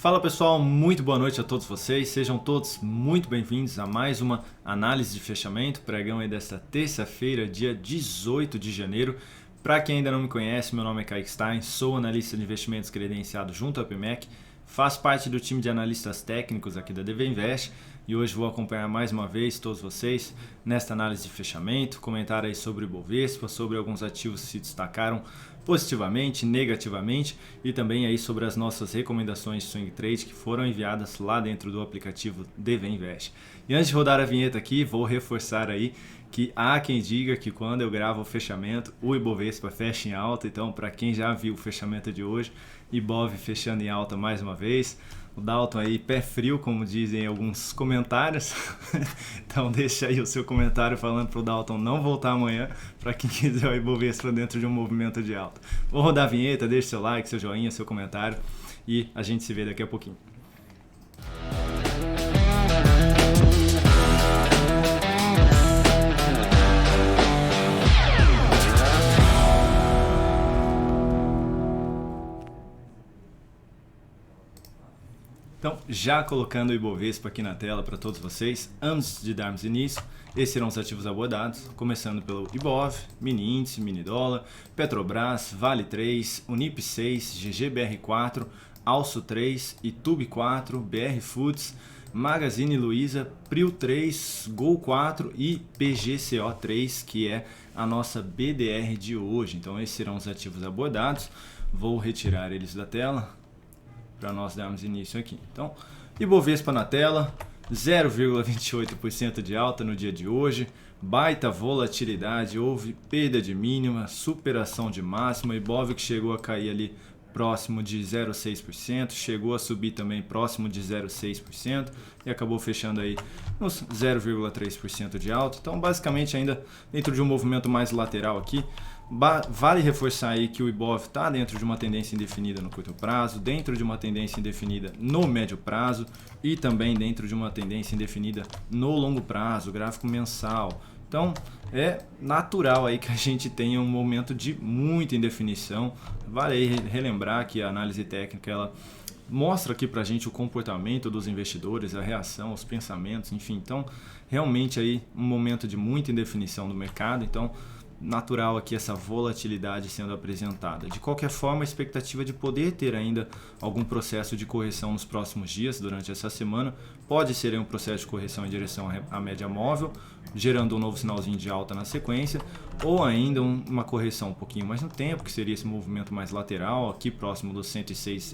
Fala pessoal, muito boa noite a todos vocês, sejam todos muito bem-vindos a mais uma análise de fechamento, pregão aí desta terça-feira, dia 18 de janeiro. Para quem ainda não me conhece, meu nome é Kaique Stein, sou analista de investimentos credenciado junto à PMEC, faço parte do time de analistas técnicos aqui da DV Invest e hoje vou acompanhar mais uma vez todos vocês nesta análise de fechamento, comentar aí sobre o Ibovespa, sobre alguns ativos que se destacaram positivamente, negativamente e também aí sobre as nossas recomendações de swing trade que foram enviadas lá dentro do aplicativo DV Invest. E antes de rodar a vinheta aqui, vou reforçar aí que há quem diga que quando eu gravo o fechamento, o Ibovespa fecha em alta. Então, para quem já viu o fechamento de hoje, Ibov fechando em alta mais uma vez. O Dalton aí, pé frio, como dizem alguns comentários. Então deixa aí o seu comentário falando para o Dalton não voltar amanhã, para quem quiser o Ibovespa dentro de um movimento de alta. Vou rodar a vinheta, deixe seu like, seu joinha, seu comentário e a gente se vê daqui a pouquinho. Então, já colocando o Ibovespa aqui na tela para todos vocês, antes de darmos início, esses serão os ativos abordados, começando pelo Ibov, Mini Índice, Mini Dólar, Petrobras, Vale 3, Unip 6, GGBR4, Alço 3, Itube 4, BR Foods, Magazine Luiza, Prio 3, Gol 4 e PGCO 3, que é a nossa BDR de hoje. Então, esses serão os ativos abordados. Vou retirar eles da tela para nós darmos início aqui. Então, Ibovespa na tela, 0,28% de alta no dia de hoje, baita volatilidade, houve perda de mínima, superação de máxima, Ibov que chegou a cair ali próximo de 0,6%, chegou a subir também próximo de 0,6% e acabou fechando aí nos 0,3% de alta. Então, basicamente ainda dentro de um movimento mais lateral aqui. Vale reforçar aí que o Ibov está dentro de uma tendência indefinida no curto prazo, dentro de uma tendência indefinida no médio prazo e também dentro de uma tendência indefinida no longo prazo, gráfico mensal. Então é natural aí que a gente tenha um momento de muita indefinição. Vale aí relembrar que a análise técnica ela mostra aqui pra gente o comportamento dos investidores, a reação, os pensamentos, enfim. Então realmente aí um momento de muita indefinição do mercado. Então natural aqui essa volatilidade sendo apresentada. De qualquer forma, a expectativa de poder ter ainda algum processo de correção nos próximos dias, durante essa semana, pode ser um processo de correção em direção à média móvel, gerando um novo sinalzinho de alta na sequência, ou ainda uma correção um pouquinho mais no tempo, que seria esse movimento mais lateral, aqui próximo dos 106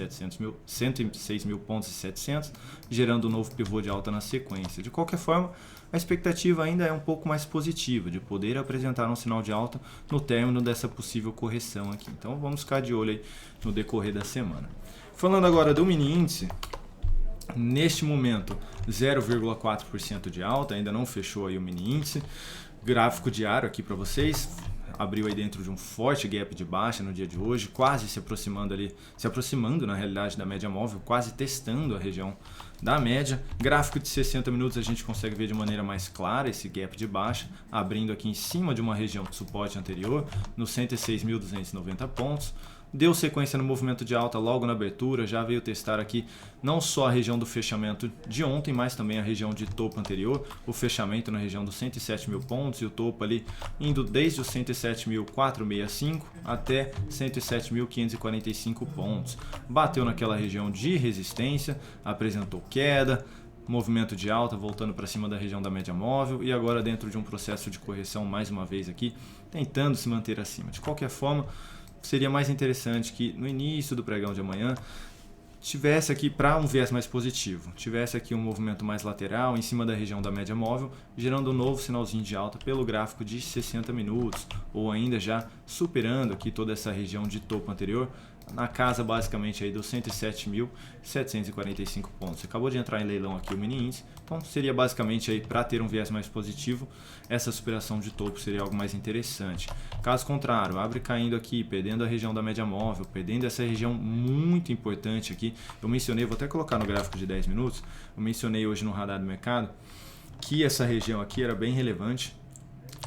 mil pontos e 700, gerando um novo pivô de alta na sequência. De qualquer forma, a expectativa ainda é um pouco mais positiva, de poder apresentar um sinal de alta no término dessa possível correção aqui. Então vamos ficar de olho aí no decorrer da semana. Falando agora do mini índice, neste momento 0,4% de alta, ainda não fechou aí o mini índice. Gráfico diário aqui para vocês, abriu aí dentro de um forte gap de baixa no dia de hoje, quase se aproximando na realidade da média móvel, quase testando a região da média. Gráfico de 60 minutos a gente consegue ver de maneira mais clara esse gap de baixa, abrindo aqui em cima de uma região de suporte anterior, nos 106.290 pontos. Deu sequência no movimento de alta logo na abertura, já veio testar aqui não só a região do fechamento de ontem, mas também a região de topo anterior, o fechamento na região dos 107 mil pontos e o topo ali indo desde os 107.465 até 107.545 pontos. Bateu naquela região de resistência, apresentou queda, movimento de alta voltando para cima da região da média móvel e agora dentro de um processo de correção mais uma vez aqui, tentando se manter acima. De qualquer forma, seria mais interessante que no início do pregão de amanhã tivesse aqui para um viés mais positivo, tivesse aqui um movimento mais lateral em cima da região da média móvel, gerando um novo sinalzinho de alta pelo gráfico de 60 minutos, ou ainda já superando aqui toda essa região de topo anterior, na casa basicamente aí dos 107.745 pontos. Acabou de entrar em leilão aqui o mini índice, então seria basicamente aí para ter um viés mais positivo, essa superação de topo seria algo mais interessante. Caso contrário, abre caindo aqui, perdendo a região da média móvel, perdendo essa região muito importante aqui. Eu mencionei, vou até colocar no gráfico de 10 minutos, eu mencionei hoje no radar do mercado que essa região aqui era bem relevante,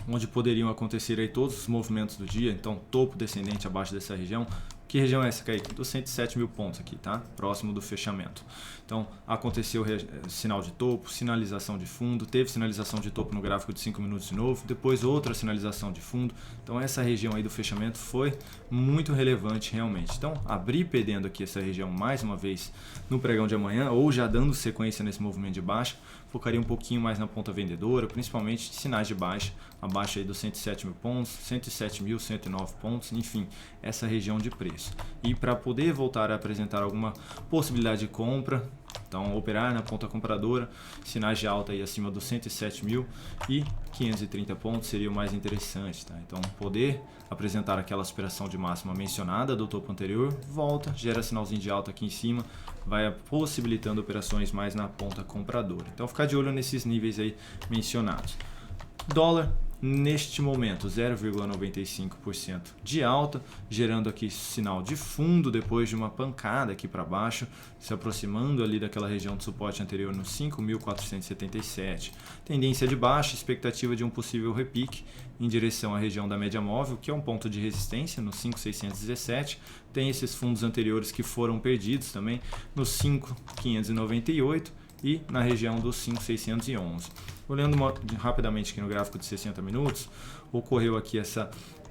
onde poderiam acontecer aí todos os movimentos do dia. Então topo descendente abaixo dessa região Que região é essa, Kaique? Dos 107 mil pontos aqui, tá? Próximo do fechamento. Então, aconteceu sinal de topo, sinalização de fundo, teve sinalização de topo no gráfico de 5 minutos de novo, depois outra sinalização de fundo. Então, essa região aí do fechamento foi muito relevante realmente. Então, abrir perdendo aqui essa região mais uma vez no pregão de amanhã, ou já dando sequência nesse movimento de baixa, focaria um pouquinho mais na ponta vendedora, principalmente sinais de baixa, abaixo aí dos 107 mil pontos, 107.109 pontos, enfim, essa região de preço. E para poder voltar a apresentar alguma possibilidade de compra, então operar na ponta compradora, sinais de alta aí acima dos 107.530 pontos seria o mais interessante, tá? Então poder apresentar aquela superação de máxima mencionada do topo anterior, volta, gera sinalzinho de alta aqui em cima, vai possibilitando operações mais na ponta compradora. Então ficar de olho nesses níveis aí mencionados. Dólar neste momento 0,95% de alta, gerando aqui sinal de fundo depois de uma pancada aqui para baixo, se aproximando ali daquela região de suporte anterior no 5.477. Tendência de baixa, expectativa de um possível repique em direção à região da média móvel, que é um ponto de resistência no 5.617. Tem esses fundos anteriores que foram perdidos também no 5.598 e na região dos 5.611. Olhando rapidamente aqui no gráfico de 60 minutos, ocorreu aqui essa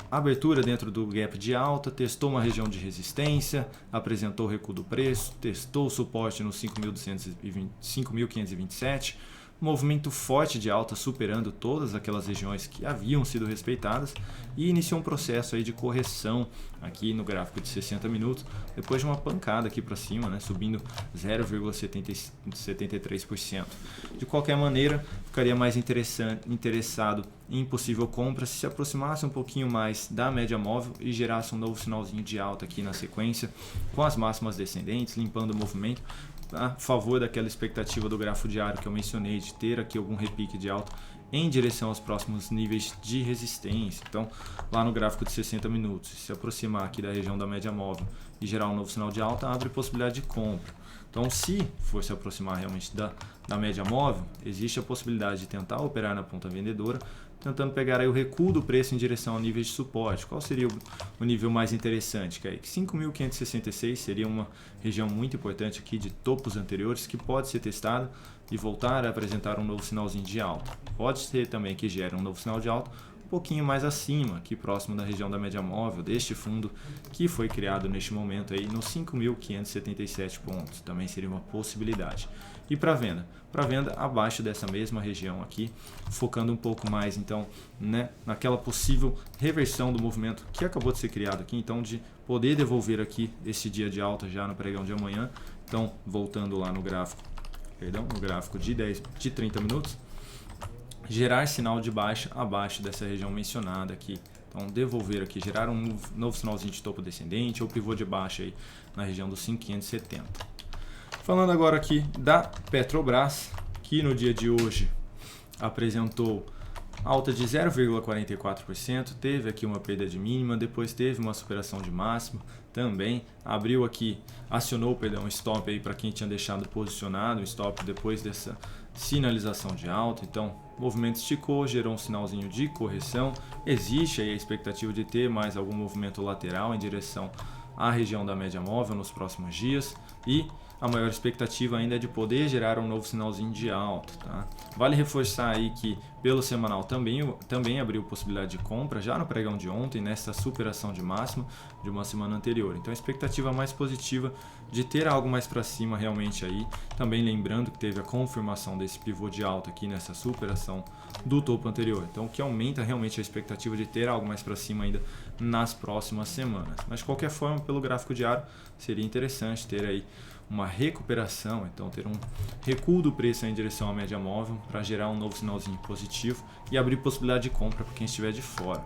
abertura dentro do gap de alta, testou uma região de resistência, apresentou o recuo do preço, testou o suporte no 5.527, movimento forte de alta superando todas aquelas regiões que haviam sido respeitadas e iniciou um processo aí de correção aqui no gráfico de 60 minutos, depois de uma pancada aqui para cima, né, subindo 0,73%. De qualquer maneira, ficaria mais interessado em possível compra se aproximasse um pouquinho mais da média móvel e gerasse um novo sinalzinho de alta aqui na sequência, com as máximas descendentes, limpando o movimento, a favor daquela expectativa do gráfico diário que eu mencionei, de ter aqui algum repique de alta em direção aos próximos níveis de resistência. Então, lá no gráfico de 60 minutos, se aproximar aqui da região da média móvel e gerar um novo sinal de alta, abre possibilidade de compra. Então, se for se aproximar realmente da média móvel, existe a possibilidade de tentar operar na ponta vendedora, tentando pegar aí o recuo do preço em direção ao nível de suporte. Qual seria o nível mais interessante, Kaique? 5.566 seria uma região muito importante aqui de topos anteriores que pode ser testada e voltar a apresentar um novo sinalzinho de alta. Pode ser também que gere um novo sinal de alta um pouquinho mais acima, aqui próximo da região da média móvel deste fundo que foi criado neste momento aí nos 5.577 pontos. Também seria uma possibilidade. E para venda? Para venda abaixo dessa mesma região aqui, focando um pouco mais então, né, naquela possível reversão do movimento que acabou de ser criado aqui, então de poder devolver aqui esse dia de alta já no pregão de amanhã. Então, voltando lá no gráfico, no gráfico de 30 minutos, gerar sinal de baixa abaixo dessa região mencionada aqui. Então, devolver aqui, gerar um novo sinalzinho de topo descendente ou pivô de baixa aí na região dos 5.570. Falando agora aqui da Petrobras, que no dia de hoje apresentou alta de 0,44%, teve aqui uma perda de mínima, depois teve uma superação de máxima, também abriu aqui, acionou, perdão, stop aí para quem tinha deixado posicionado, stop depois dessa sinalização de alta. Então, o movimento esticou, gerou um sinalzinho de correção, existe aí a expectativa de ter mais algum movimento lateral em direção à região da média móvel nos próximos dias e a maior expectativa ainda é de poder gerar um novo sinalzinho de alta, tá? Vale reforçar aí que pelo semanal também abriu possibilidade de compra já no pregão de ontem, nessa superação de máxima de uma semana anterior. Então a expectativa mais positiva de ter algo mais para cima realmente aí. Também lembrando que teve a confirmação desse pivô de alta aqui nessa superação do topo anterior. Então o que aumenta realmente a expectativa de ter algo mais para cima ainda nas próximas semanas. Mas de qualquer forma, pelo gráfico diário, seria interessante ter aí uma recuperação, então ter um recuo do preço em direção à média móvel para gerar um novo sinalzinho positivo e abrir possibilidade de compra para quem estiver de fora.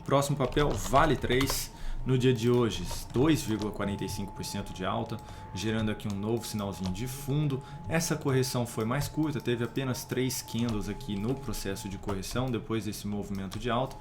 Próximo papel, Vale 3, no dia de hoje 2,45% de alta, gerando aqui um novo sinalzinho de fundo. Essa correção foi mais curta, teve apenas 3 candles aqui no processo de correção depois desse movimento de alta.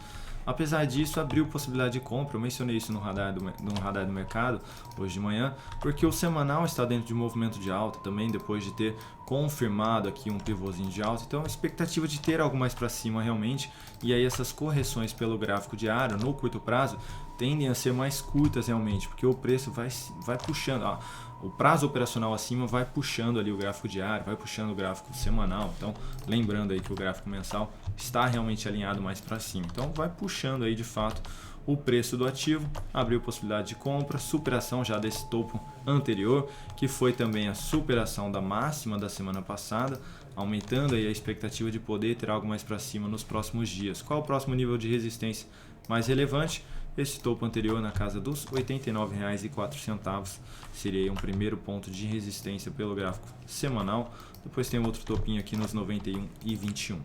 Apesar disso, abriu possibilidade de compra. Eu mencionei isso no radar do mercado hoje de manhã, porque o semanal está dentro de um movimento de alta também, depois de ter confirmado aqui um pivôzinho de alta. Então, a expectativa de ter algo mais para cima realmente, e aí essas correções pelo gráfico diário no curto prazo tendem a ser mais curtas realmente, porque o preço vai puxando, o prazo operacional acima vai puxando ali o gráfico diário, vai puxando o gráfico semanal. Então, lembrando aí que o gráfico mensal está realmente alinhado mais para cima. Então, vai puxando aí de fato o preço do ativo, abriu possibilidade de compra, superação já desse topo anterior, que foi também a superação da máxima da semana passada, aumentando aí a expectativa de poder ter algo mais para cima nos próximos dias. Qual o próximo nível de resistência mais relevante? Esse topo anterior na casa dos R$ 89,04 seria um primeiro ponto de resistência pelo gráfico semanal. Depois tem outro topinho aqui nos R$ 91,21.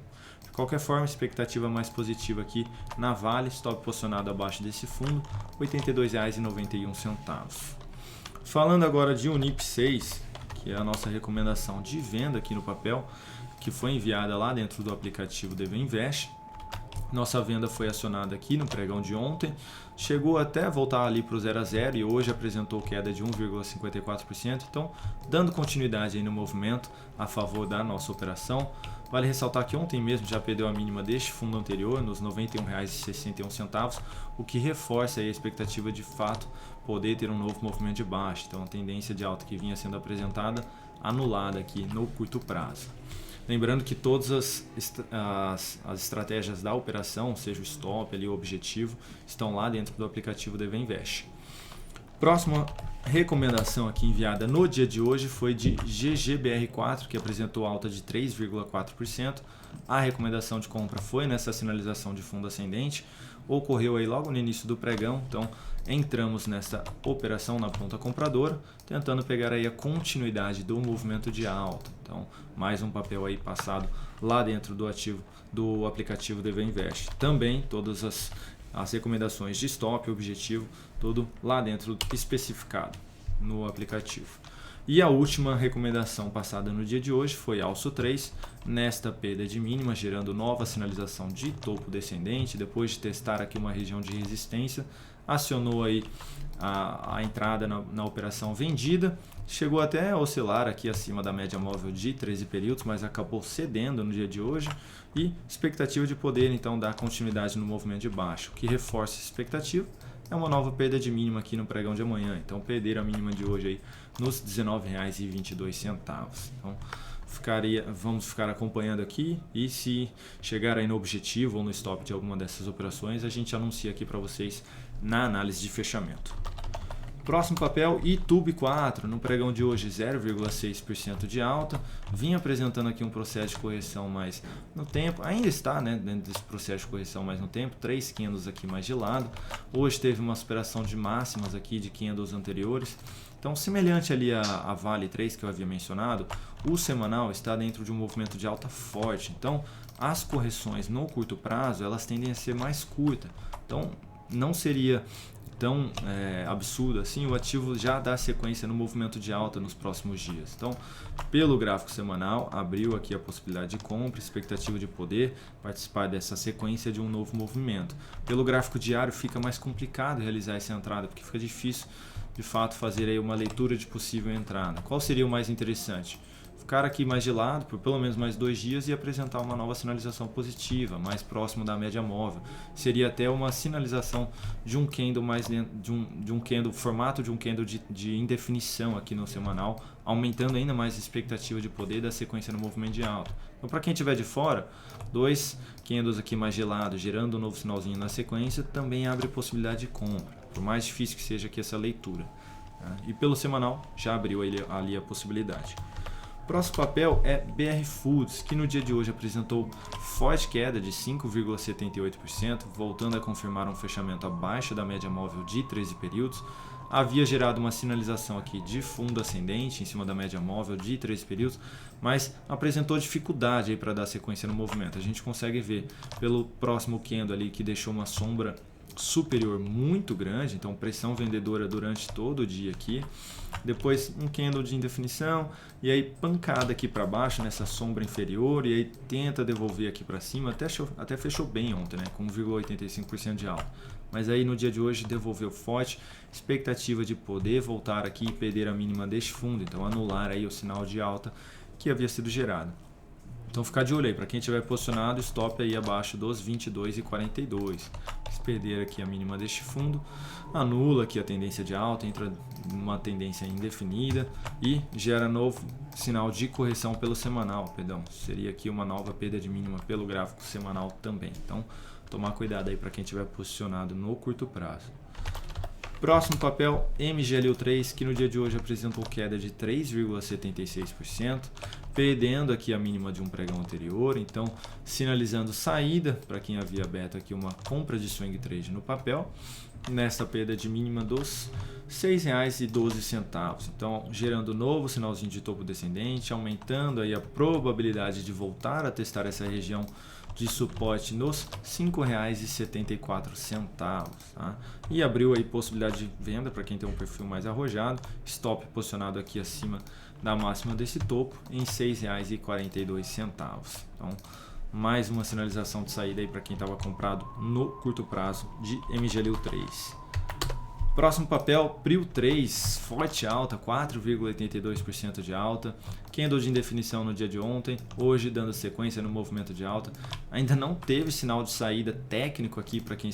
De qualquer forma, expectativa mais positiva aqui na Vale, stop posicionado abaixo desse fundo, R$ 82,91. Falando agora de Unip 6, que é a nossa recomendação de venda aqui no papel, que foi enviada lá dentro do aplicativo DV Invest. Nossa venda foi acionada aqui no pregão de ontem, chegou até voltar ali para o 0 a 0 e hoje apresentou queda de 1,54%, então dando continuidade aí no movimento a favor da nossa operação. Vale ressaltar que ontem mesmo já perdeu a mínima deste fundo anterior, nos R$ 91,61, o que reforça aí a expectativa de fato poder ter um novo movimento de baixa. Então a tendência de alta que vinha sendo apresentada, anulada aqui no curto prazo. Lembrando que todas as estratégias da operação, seja o stop, ali, o objetivo, estão lá dentro do aplicativo DV Invest. Próxima recomendação aqui enviada no dia de hoje foi de GGBR4, que apresentou alta de 3,4%. A recomendação de compra foi nessa sinalização de fundo ascendente, ocorreu aí logo no início do pregão, então entramos nessa operação na ponta compradora, tentando pegar aí a continuidade do movimento de alta. Então, mais um papel aí passado lá dentro do ativo do aplicativo DV Invest. Também todas as recomendações de stop, objetivo, tudo lá dentro especificado no aplicativo. E a última recomendação passada no dia de hoje foi Alço 3, nesta perda de mínima, gerando nova sinalização de topo descendente, depois de testar aqui uma região de resistência, acionou aí a entrada na operação vendida, chegou até a oscilar aqui acima da média móvel de 13 períodos, mas acabou cedendo no dia de hoje, e expectativa de poder então dar continuidade no movimento de baixo. O que reforça essa expectativa é uma nova perda de mínima aqui no pregão de amanhã, então perder a mínima de hoje aí nos R$ 19,22. Então vamos ficar acompanhando aqui, e se chegar aí no objetivo ou no stop de alguma dessas operações, a gente anuncia aqui para vocês na análise de fechamento. Próximo papel, Itube 4, no pregão de hoje 0,6% de alta, vinha apresentando aqui um processo de correção mais no tempo, ainda está, né, dentro desse processo de correção mais no tempo, 3 candles aqui mais de lado, hoje teve uma superação de máximas aqui de candles anteriores, então semelhante ali a Vale 3 que eu havia mencionado, o semanal está dentro de um movimento de alta forte, então as correções no curto prazo elas tendem a ser mais curtas, então não seria tão absurdo assim o ativo já dar sequência no movimento de alta nos próximos dias. Então, pelo gráfico semanal, abriu aqui a possibilidade de compra, expectativa de poder participar dessa sequência de um novo movimento. Pelo gráfico diário fica mais complicado realizar essa entrada, porque fica difícil de fato fazer aí uma leitura de possível entrada. Qual seria o mais interessante? Ficar aqui mais de lado por pelo menos mais 2 dias e apresentar uma nova sinalização positiva, mais próximo da média móvel. Seria até uma sinalização de um candle mais dentro, de um candle, formato de um candle de indefinição aqui no semanal, aumentando ainda mais a expectativa de poder da sequência no movimento de alta. Então, para quem estiver de fora, 2 candles aqui mais de lado, gerando um novo sinalzinho na sequência, também abre possibilidade de compra, por mais difícil que seja aqui essa leitura. E pelo semanal já abriu ali a possibilidade. Próximo papel é BR Foods, que no dia de hoje apresentou forte queda de 5,78%, voltando a confirmar um fechamento abaixo da média móvel de 13 períodos. Havia gerado uma sinalização aqui de fundo ascendente em cima da média móvel de 13 períodos, mas apresentou dificuldade aí para dar sequência no movimento. A gente consegue ver pelo próximo candle ali que deixou uma sombra superior muito grande, então pressão vendedora durante todo o dia aqui. Depois um candle de indefinição e aí pancada aqui para baixo nessa sombra inferior e aí tenta devolver aqui para cima, até fechou bem ontem, né, com 1,85% de alta. Mas aí no dia de hoje devolveu forte, expectativa de poder voltar aqui e perder a mínima deste fundo, então anular aí o sinal de alta que havia sido gerado. Então ficar de olho aí, para quem estiver posicionado, stop aí abaixo dos 22,42. Se perder aqui a mínima deste fundo, anula aqui a tendência de alta, entra numa tendência indefinida e gera novo sinal de correção pelo semanal, perdão. Seria aqui uma nova perda de mínima pelo gráfico semanal também. Então tomar cuidado aí para quem estiver posicionado no curto prazo. Próximo papel, MGLU3, que no dia de hoje apresentou queda de 3,76%, perdendo aqui a mínima de um pregão anterior, então sinalizando saída para quem havia aberto aqui uma compra de swing trade no papel, nessa perda de mínima dos R$ 6,12. Então, gerando novo sinalzinho de topo descendente, aumentando aí a probabilidade de voltar a testar essa região de suporte nos R$ 5,74, tá? E abriu aí possibilidade de venda para quem tem um perfil mais arrojado, stop posicionado aqui acima da máxima desse topo em R$ 6,42. Então, mais uma sinalização de saída aí para quem estava comprado no curto prazo de MGLU3. Próximo papel, PRIO 3, forte alta, 4,82% de alta, candle de indefinição no dia de ontem, hoje dando sequência no movimento de alta, ainda não teve sinal de saída técnico aqui para quem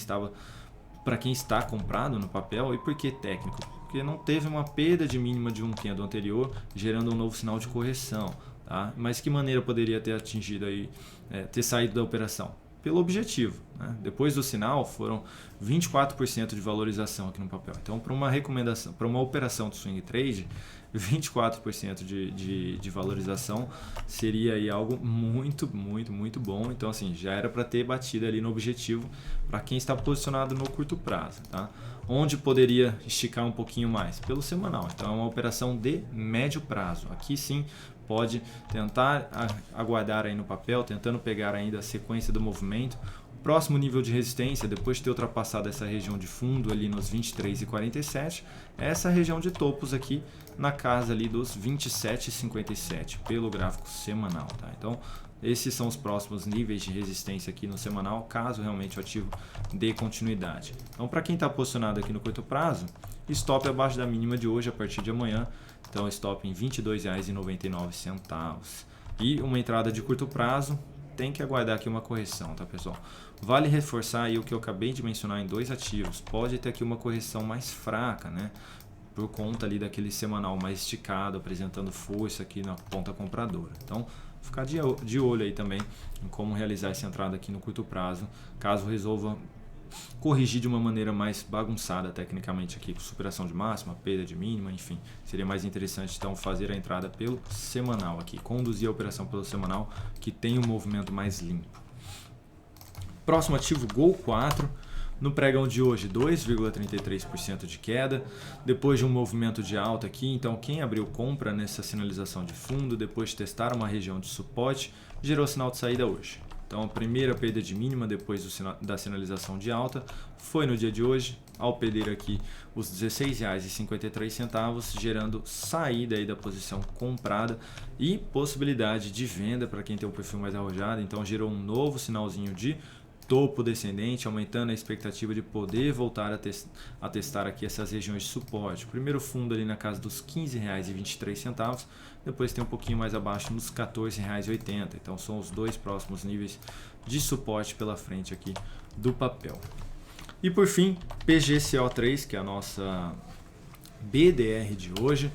está comprado no papel. E por que técnico? Porque não teve uma perda de mínima de um candle anterior, gerando um novo sinal de correção, tá? Mas que maneira poderia ter atingido aí, ter saído da operação? Pelo objetivo, né? Depois do sinal foram 24% de valorização aqui no papel. Então, para uma recomendação, para uma operação de swing trade, 24% de valorização seria aí algo muito bom. Então, assim, já era para ter batido ali no objetivo para quem está posicionado no curto prazo, tá? Onde poderia esticar um pouquinho mais? Pelo semanal. Então, é uma operação de médio prazo. Aqui sim pode tentar aguardar aí no papel, tentando pegar ainda a sequência do movimento. O próximo nível de resistência, depois de ter ultrapassado essa região de fundo ali nos 23,47, é essa região de topos aqui na casa ali dos 27,57 pelo gráfico semanal, tá? Então, esses são os próximos níveis de resistência aqui no semanal, caso realmente o ativo dê continuidade. Então, para quem está posicionado aqui no curto prazo, stop abaixo da mínima de hoje a partir de amanhã. Então, stop em R$ 22,99. E uma entrada de curto prazo, tem que aguardar aqui uma correção, tá, pessoal? Vale reforçar aí o que eu acabei de mencionar em dois ativos. Pode ter aqui uma correção mais fraca, né? Por conta ali daquele semanal mais esticado, apresentando força aqui na ponta compradora. Então, ficar de olho aí também em como realizar essa entrada aqui no curto prazo, caso resolva corrigir de uma maneira mais bagunçada tecnicamente aqui, com superação de máxima, perda de mínima, enfim. Seria mais interessante então fazer a entrada pelo semanal aqui, conduzir a operação pelo semanal, que tem um movimento mais limpo. Próximo ativo, Gol 4. No pregão de hoje, 2,33% de queda, depois de um movimento de alta aqui. Então, quem abriu compra nessa sinalização de fundo, depois de testar uma região de suporte, gerou sinal de saída hoje. Então, a primeira perda de mínima depois da sinalização de alta foi no dia de hoje, ao perder aqui os R$ 16,53, gerando saída aí da posição comprada e possibilidade de venda para quem tem um perfil mais arrojado. Então, gerou um novo sinalzinho de topo descendente, aumentando a expectativa de poder voltar a testar aqui essas regiões de suporte. O primeiro fundo ali na casa dos R$ 15,23, depois tem um pouquinho mais abaixo nos R$ 14,80. Então são os dois próximos níveis de suporte pela frente aqui do papel. E por fim, PGCO3, que é a nossa BDR de hoje,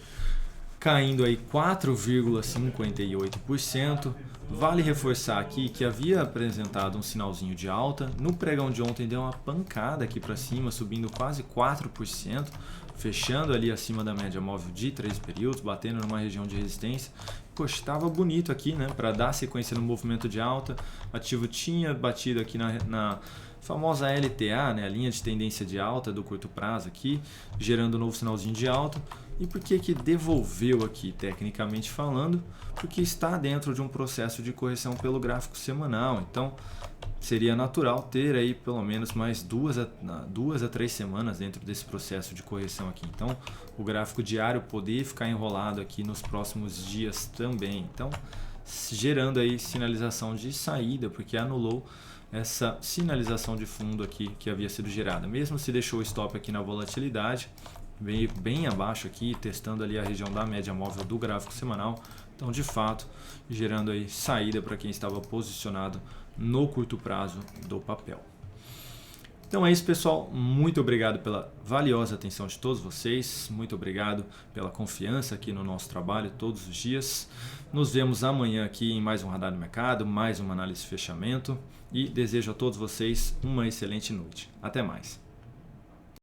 caindo aí 4,58%. Vale reforçar aqui que havia apresentado um sinalzinho de alta. No pregão de ontem deu uma pancada aqui para cima, subindo quase 4%, fechando ali acima da média móvel de 3 períodos, batendo numa região de resistência. Poxa, estava bonito aqui, né? Para dar sequência no movimento de alta. O ativo tinha batido aqui na famosa LTA, né? A linha de tendência de alta do curto prazo aqui, gerando um novo sinalzinho de alta. E por que devolveu aqui, tecnicamente falando? Porque está dentro de um processo de correção pelo gráfico semanal. Então, seria natural ter aí pelo menos mais 2 a 3 semanas dentro desse processo de correção aqui. Então, o gráfico diário poder ficar enrolado aqui nos próximos dias também. Então, gerando aí sinalização de saída, porque anulou essa sinalização de fundo aqui que havia sido gerada. Mesmo se deixou o stop aqui na volatilidade, veio bem abaixo aqui, testando ali a região da média móvel do gráfico semanal. Então, de fato, gerando aí saída para quem estava posicionado no curto prazo do papel. Então é isso, pessoal. Muito obrigado pela valiosa atenção de todos vocês. Muito obrigado pela confiança aqui no nosso trabalho todos os dias. Nos vemos amanhã aqui em mais um Radar do Mercado, mais uma análise de fechamento. E desejo a todos vocês uma excelente noite. Até mais.